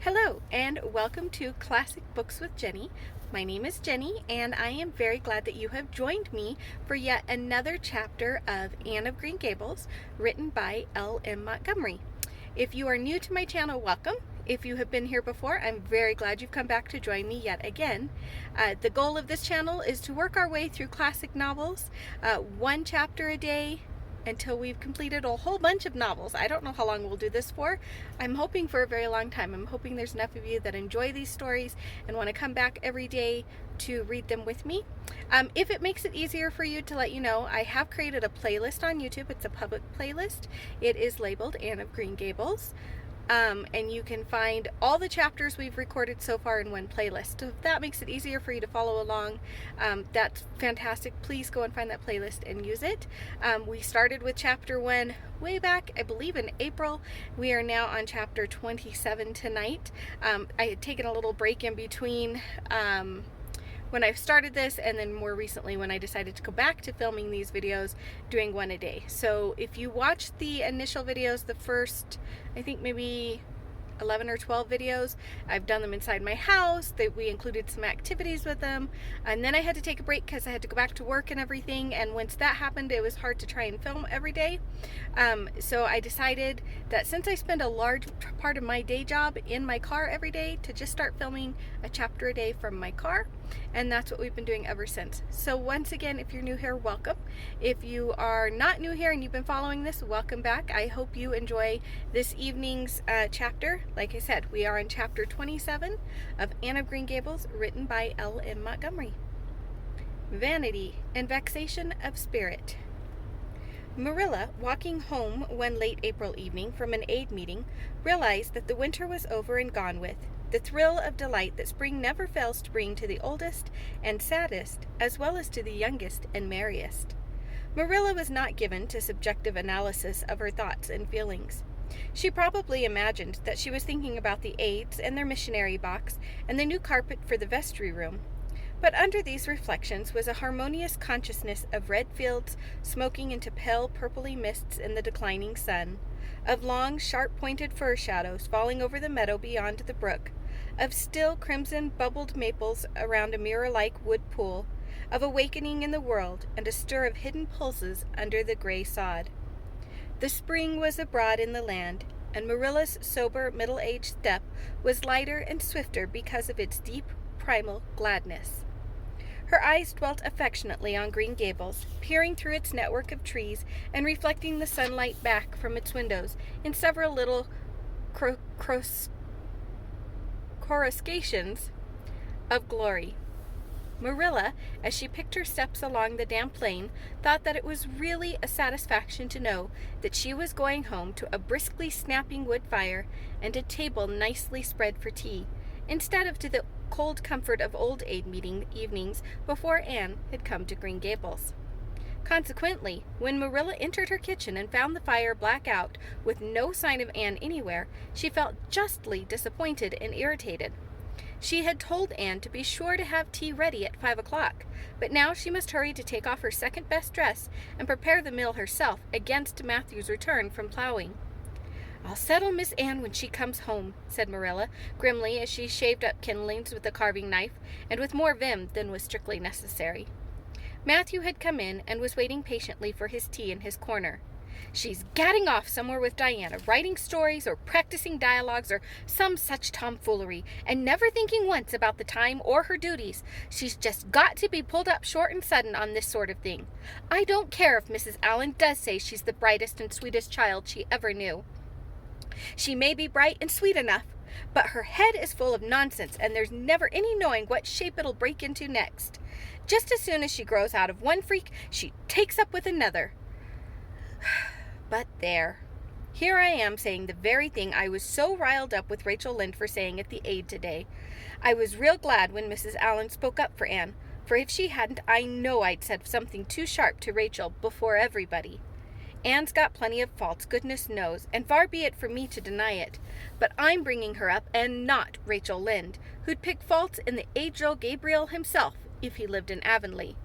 Hello, and welcome to Classic Books with Jenny. My name is Jenny, and I am very glad that you have joined me for yet another chapter of Anne of Green Gables, written by L.M. Montgomery. If you are new to my channel, welcome. If you have been here before, I'm very glad you've come back to join me yet again. The goal of this channel is to work our way through classic novels, one chapter a day, until we've completed a whole bunch of novels. I don't know how long we'll do this for. I'm hoping for a very long time. I'm hoping there's enough of you that enjoy these stories and want to come back every day to read them with me. If it makes it easier for you, to let you know, I have created a playlist on YouTube. It's a public playlist. It is labeled Anne of Green Gables. And you can find all the chapters we've recorded so far in one playlist. So if that makes it easier for you to follow along, that's fantastic. Please go and find that playlist and use it. We started with chapter 1 way back, I believe in April. We are now on chapter 27 tonight. I had taken a little break in between when I started this, and then more recently when I decided to go back to filming these videos, doing one a day. So if you watch the initial videos, the first, I think maybe 11 or 12 videos, I've done them inside my house. We included some activities with them, and then I had to take a break because I had to go back to work and everything, and once that happened, it was hard to try and film every day. So I decided that since I spend a large part of my day job in my car every day, to just start filming a chapter a day from my car, and that's what we've been doing ever since. So once again, if you're new here, welcome. If you are not new here and you've been following this, welcome back. I hope you enjoy this evening's chapter. Like I said, we are in chapter 27 of Anne of Green Gables, written by L.M. Montgomery. Vanity and Vexation of Spirit. Marilla, walking home one late April evening from an aid meeting, realized that the winter was over and gone with, the thrill of delight that spring never fails to bring to the oldest and saddest, as well as to the youngest and merriest. Marilla was not given to subjective analysis of her thoughts and feelings. She probably imagined that she was thinking about the aids and their missionary box and the new carpet for the vestry room. But under these reflections was a harmonious consciousness of red fields smoking into pale purply mists in the declining sun, of long, sharp-pointed fir shadows falling over the meadow beyond the brook, of still crimson bubbled maples around a mirror-like wood pool, of awakening in the world and a stir of hidden pulses under the gray sod. The spring was abroad in the land, and Marilla's sober, middle-aged step was lighter and swifter because of its deep, primal gladness. Her eyes dwelt affectionately on Green Gables, peering through its network of trees and reflecting the sunlight back from its windows in several little coruscations of glory. Marilla, as she picked her steps along the damp lane, thought that it was really a satisfaction to know that she was going home to a briskly snapping wood fire and a table nicely spread for tea, instead of to the cold comfort of old aid meeting evenings before Anne had come to Green Gables. Consequently, when Marilla entered her kitchen and found the fire black out with no sign of Anne anywhere, she felt justly disappointed and irritated. She had told Anne to be sure to have tea ready at 5 o'clock, but now she must hurry to take off her second-best dress and prepare the meal herself against Matthew's return from plowing. "I'll settle Miss Anne when she comes home," said Marilla, grimly, as she shaved up kindlings with a carving knife, and with more vim than was strictly necessary. Matthew had come in and was waiting patiently for his tea in his corner. "She's gadding off somewhere with Diana, writing stories or practicing dialogues or some such tomfoolery, and never thinking once about the time or her duties. She's just got to be pulled up short and sudden on this sort of thing. I don't care if Mrs. Allan does say she's the brightest and sweetest child she ever knew. She may be bright and sweet enough, but her head is full of nonsense, and there's never any knowing what shape it'll break into next. Just as soon as she grows out of one freak, she takes up with another. But there. Here I am saying the very thing I was so riled up with Rachel Lynde for saying at the aid today. I was real glad when Mrs. Allan spoke up for Anne, for if she hadn't, I know I'd said something too sharp to Rachel before everybody. Anne's got plenty of faults, goodness knows, and far be it for me to deny it, but I'm bringing her up, and not Rachel Lynde, who'd pick faults in the age-old Gabriel himself if he lived in Avonlea.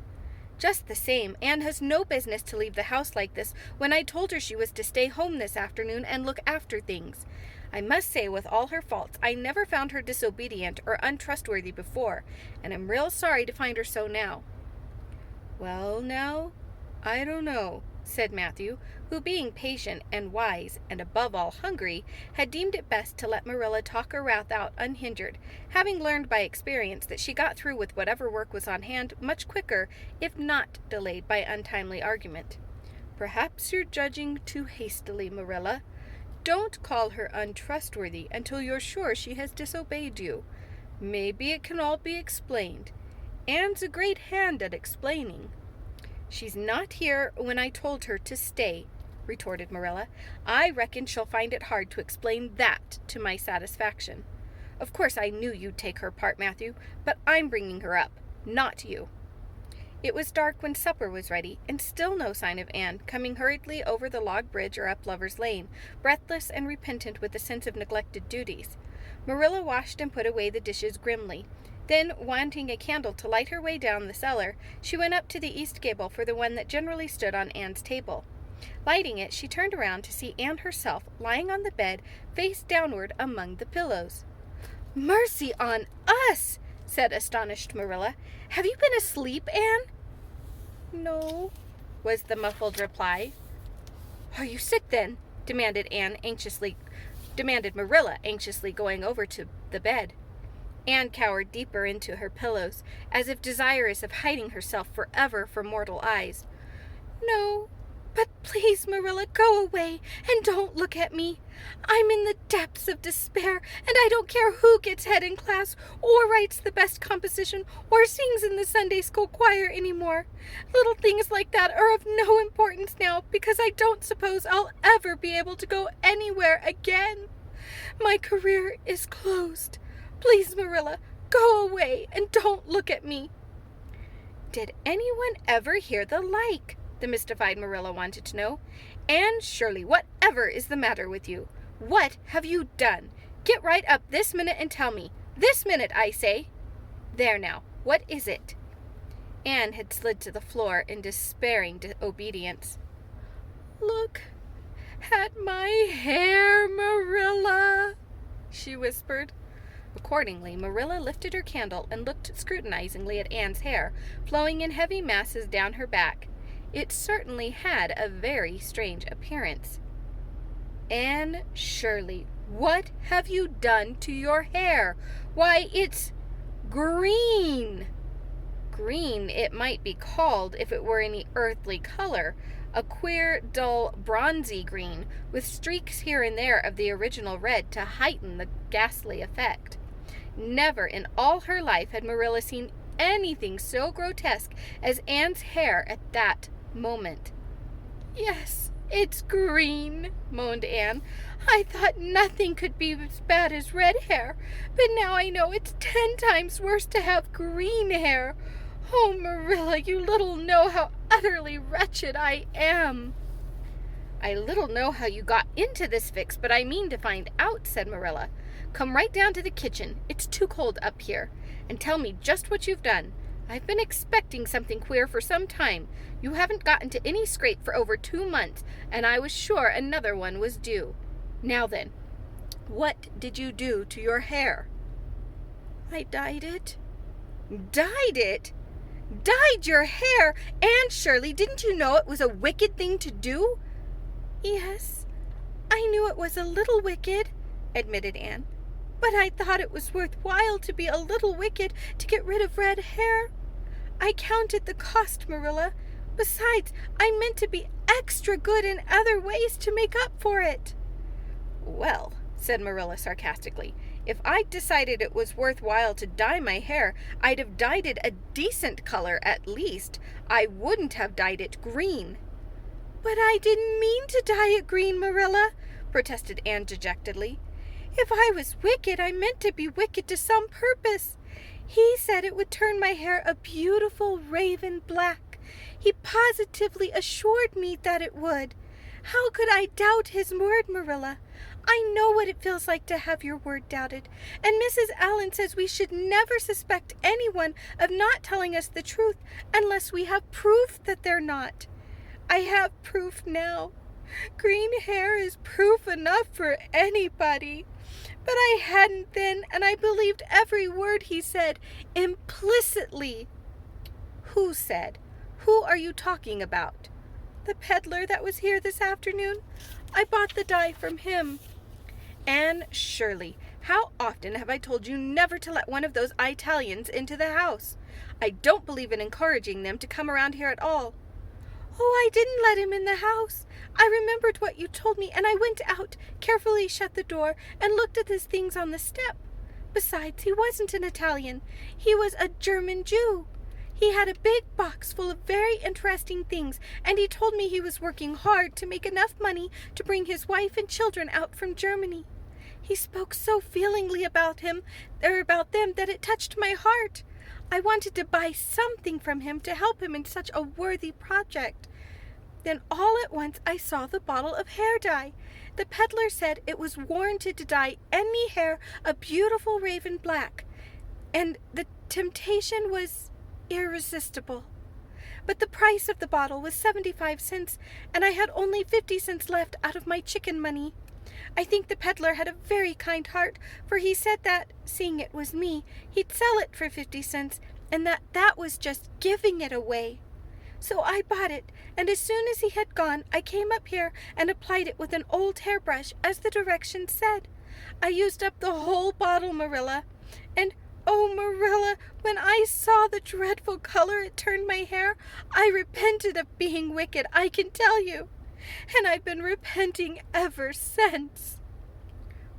Just the same, Anne has no business to leave the house like this when I told her she was to stay home this afternoon and look after things. I must say, with all her faults, I never found her disobedient or untrustworthy before, and I'm real sorry to find her so now." "Well, now, I don't know," said Matthew, who, being patient and wise, and above all hungry, had deemed it best to let Marilla talk her wrath out unhindered, having learned by experience that she got through with whatever work was on hand much quicker, if not delayed by untimely argument. "Perhaps you're judging too hastily, Marilla. Don't call her untrustworthy until you're sure she has disobeyed you. Maybe it can all be explained. Anne's a great hand at explaining." "She's not here when I told her to stay," retorted Marilla. "I reckon she'll find it hard to explain that to my satisfaction. Of course I knew you'd take her part, Matthew, but I'm bringing her up, not you." It was dark when supper was ready, and still no sign of Anne, coming hurriedly over the log bridge or up Lover's Lane, breathless and repentant with a sense of neglected duties. Marilla washed and put away the dishes grimly. Then, wanting a candle to light her way down the cellar, she went up to the east gable for the one that generally stood on Anne's table. Lighting it, she turned around to see Anne herself lying on the bed, face downward among the pillows. "Mercy on us!" said astonished Marilla. "Have you been asleep, Anne?" "No," was the muffled reply. "Are you sick, then?" demanded Marilla, anxiously going over to the bed. Anne cowered deeper into her pillows, as if desirous of hiding herself forever from mortal eyes. "No, but please, Marilla, go away and don't look at me. I'm in the depths of despair, and I don't care who gets head in class, or writes the best composition, or sings in the Sunday school choir anymore. Little things like that are of no importance now, because I don't suppose I'll ever be able to go anywhere again. My career is closed. Please, Marilla, go away and don't look at me." "Did anyone ever hear the like?" the mystified Marilla wanted to know. "Anne Shirley, whatever is the matter with you? What have you done? Get right up this minute and tell me. This minute, I say. There now, what is it?" Anne had slid to the floor in despairing obedience. "Look at my hair, Marilla," she whispered. Accordingly, Marilla lifted her candle and looked scrutinizingly at Anne's hair, flowing in heavy masses down her back. It certainly had a very strange appearance. "Anne Shirley, what have you done to your hair? Why, it's green!" Green it might be called if it were any earthly color, a queer, dull, bronzy green, with streaks here and there of the original red to heighten the ghastly effect. Never in all her life had Marilla seen anything so grotesque as Anne's hair at that moment. "Yes, it's green," moaned Anne. "I thought nothing could be as bad as red hair, but now I know it's 10 times worse to have green hair. Oh, Marilla, you little know how utterly wretched I am." "I little know how you got into this fix, but I mean to find out," said Marilla. "Come right down to the kitchen. It's too cold up here. And tell me just what you've done. I've been expecting something queer for some time. You haven't got into any scrape for over 2 months, and I was sure another one was due. Now then, what did you do to your hair?" "I dyed it." "Dyed it? Dyed your hair? Anne Shirley, didn't you know it was a wicked thing to do?" "Yes, I knew it was a little wicked," admitted Anne. "But I thought it was worthwhile to be a little wicked to get rid of red hair. I counted the cost, Marilla. Besides, I meant to be extra good in other ways to make up for it." "Well," said Marilla sarcastically, "if I'd decided it was worthwhile to dye my hair, I'd have dyed it a decent color at least. I wouldn't have dyed it green." "But I didn't mean to dye it green, Marilla," protested Anne dejectedly. "If I was wicked, I meant to be wicked to some purpose. He said it would turn my hair a beautiful raven black. He positively assured me that it would. How could I doubt his word, Marilla? I know what it feels like to have your word doubted, and Mrs. Allen says we should never suspect anyone of not telling us the truth unless we have proof that they're not. I have proof now. Green hair is proof enough for anybody. But I hadn't then, and I believed every word he said, implicitly. Who said? Who are you talking about? The peddler that was here this afternoon. I bought the dye from him. Anne Shirley, how often have I told you never to let one of those Italians into the house? I don't believe in encouraging them to come around here at all. Oh, I didn't let him in the house. I remembered what you told me, and I went out, carefully shut the door, and looked at his things on the step. Besides, he wasn't an Italian. He was a German Jew. He had a big box full of very interesting things, and he told me he was working hard to make enough money to bring his wife and children out from Germany. He spoke so feelingly about them that it touched my heart. I wanted to buy something from him to help him in such a worthy project. Then all at once I saw the bottle of hair dye. The peddler said it was warranted to dye any hair a beautiful raven black, and the temptation was irresistible. But the price of the bottle was 75 cents, and I had only 50 cents left out of my chicken money. I think the peddler had a very kind heart, for he said that, seeing it was me, he'd sell it for 50 cents, and that was just giving it away. So I bought it, and as soon as he had gone, I came up here and applied it with an old hairbrush, as the directions said. I used up the whole bottle, Marilla, and oh, Marilla, when I saw the dreadful color it turned my hair, I repented of being wicked, I can tell you. And I've been repenting ever since.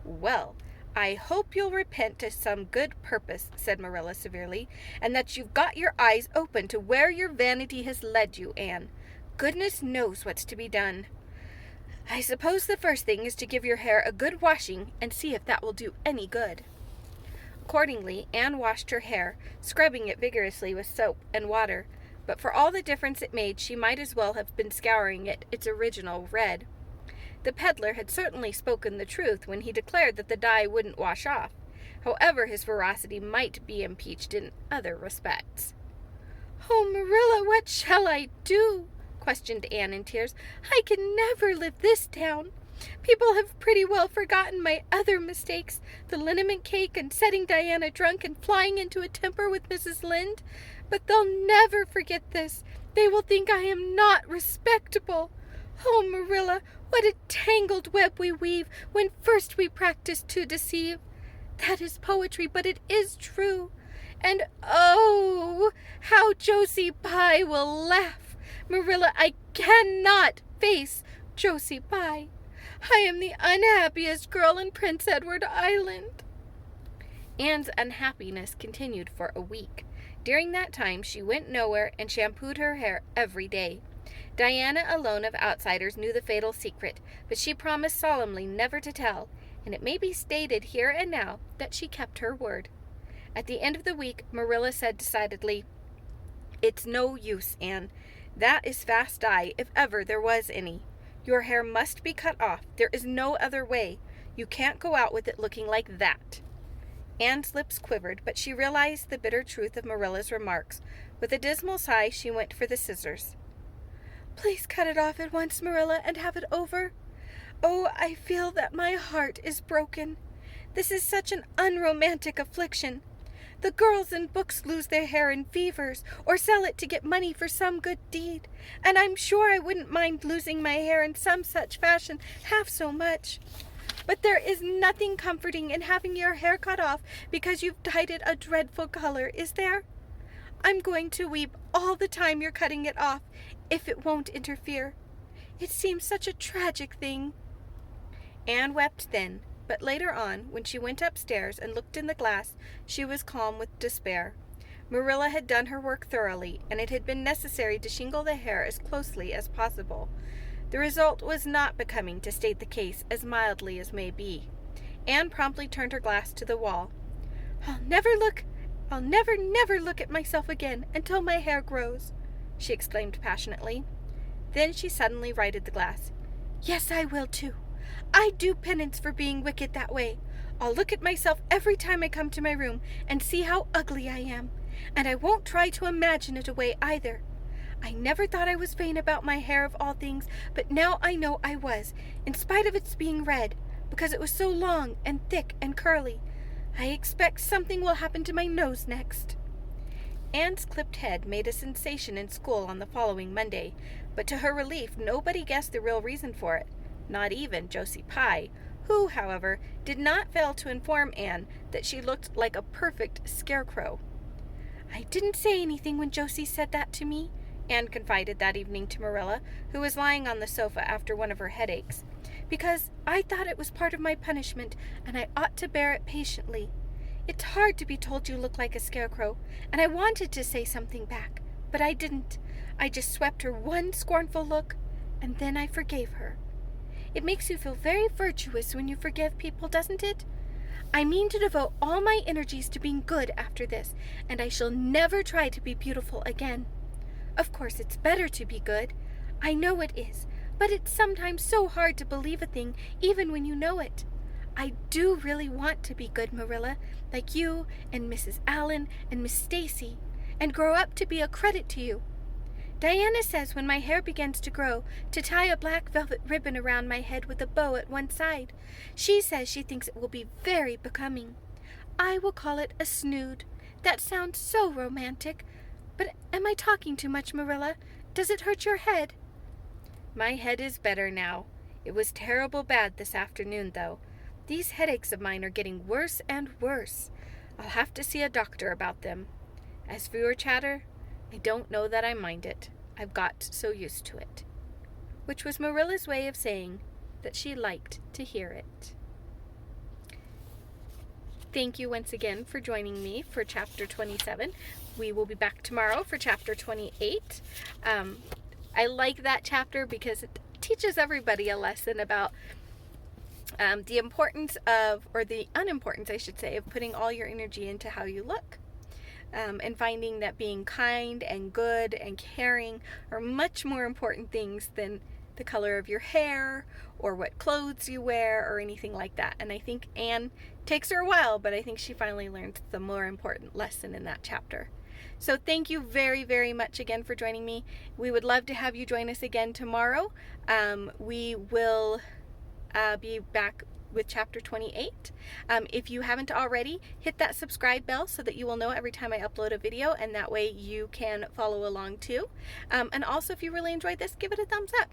Well, I hope you'll repent to some good purpose, said Marilla severely, and that you've got your eyes open to where your vanity has led you, Anne. Goodness knows what's to be done. I suppose the first thing is to give your hair a good washing and see if that will do any good. Accordingly, Anne washed her hair, scrubbing it vigorously with soap and water, but for all the difference it made, she might as well have been scouring it its original red. The peddler had certainly spoken the truth when he declared that the dye wouldn't wash off. However, his veracity might be impeached in other respects. Oh, Marilla, what shall I do? Questioned Anne in tears. I can never live this down. People have pretty well forgotten my other mistakes, the liniment cake and setting Diana drunk and flying into a temper with Mrs. Lynde. But they'll never forget this. They will think I am not respectable. Oh, Marilla, what a tangled web we weave when first we practice to deceive. That is poetry, but it is true. And oh, how Josie Pye will laugh. Marilla, I cannot face Josie Pye. I am the unhappiest girl in Prince Edward Island. Anne's unhappiness continued for a week. During that time, she went nowhere and shampooed her hair every day. Diana alone of outsiders knew the fatal secret, but she promised solemnly never to tell, and it may be stated here and now that she kept her word. At the end of the week, Marilla said decidedly, "It's no use, Anne. That is fast dye, if ever there was any. Your hair must be cut off. There is no other way. You can't go out with it looking like that." Anne's lips quivered, but she realized the bitter truth of Marilla's remarks. With a dismal sigh, she went for the scissors. "Please cut it off at once, Marilla, and have it over. Oh, I feel that my heart is broken. This is such an unromantic affliction. The girls in books lose their hair in fevers, or sell it to get money for some good deed, and I'm sure I wouldn't mind losing my hair in some such fashion half so much. But there is nothing comforting in having your hair cut off because you've dyed it a dreadful color, is there? I'm going to weep all the time you're cutting it off, if it won't interfere. It seems such a tragic thing." Anne wept then, but later on, when she went upstairs and looked in the glass, she was calm with despair. Marilla had done her work thoroughly, and it had been necessary to shingle the hair as closely as possible. The result was not becoming, to state the case as mildly as may be. Anne promptly turned her glass to the wall. I'll never look at myself again until my hair grows," she exclaimed passionately. Then she suddenly righted the glass. "Yes, I will too. I do penance for being wicked that way. I'll look at myself every time I come to my room and see how ugly I am, and I won't try to imagine it away either. I never thought I was vain about my hair of all things, but now I know I was, in spite of its being red, because it was so long and thick and curly. I expect something will happen to my nose next." Anne's clipped head made a sensation in school on the following Monday, but to her relief nobody guessed the real reason for it, not even Josie Pye, who, however, did not fail to inform Anne that she looked like a perfect scarecrow. "I didn't say anything when Josie said that to me," Anne confided that evening to Marilla, who was lying on the sofa after one of her headaches, "because I thought it was part of my punishment, and I ought to bear it patiently. It's hard to be told you look like a scarecrow, and I wanted to say something back, but I didn't. I just swept her one scornful look, and then I forgave her. It makes you feel very virtuous when you forgive people, doesn't it? I mean to devote all my energies to being good after this, and I shall never try to be beautiful again. Of course, it's better to be good. I know it is, but it's sometimes so hard to believe a thing even when you know it. I do really want to be good, Marilla, like you and Mrs. Allen and Miss Stacy, and grow up to be a credit to you. Diana says when my hair begins to grow, to tie a black velvet ribbon around my head with a bow at one side. She says she thinks it will be very becoming. I will call it a snood. That sounds so romantic. But am I talking too much, Marilla? Does it hurt your head?" "My head is better now. It was terrible bad this afternoon, though. These headaches of mine are getting worse and worse. I'll have to see a doctor about them. As for your chatter, I don't know that I mind it. I've got so used to it." Which was Marilla's way of saying that she liked to hear it. Thank you once again for joining me for Chapter 27. We will be back tomorrow for Chapter 28. I like that chapter because it teaches everybody a lesson about the importance of, or the unimportance, I should say, of putting all your energy into how you look. And finding that being kind and good and caring are much more important things than the color of your hair or what clothes you wear or anything like that. And I think Anne takes her a while, but I think she finally learned the more important lesson in that chapter. So thank you very, very much again for joining me. We would love to have you join us again tomorrow. We will be back with Chapter 28. If you haven't already, hit that subscribe bell so that you will know every time I upload a video, and that way you can follow along too. And also, if you really enjoyed this, give it a thumbs up.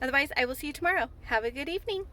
Otherwise, I will see you tomorrow. Have a good evening.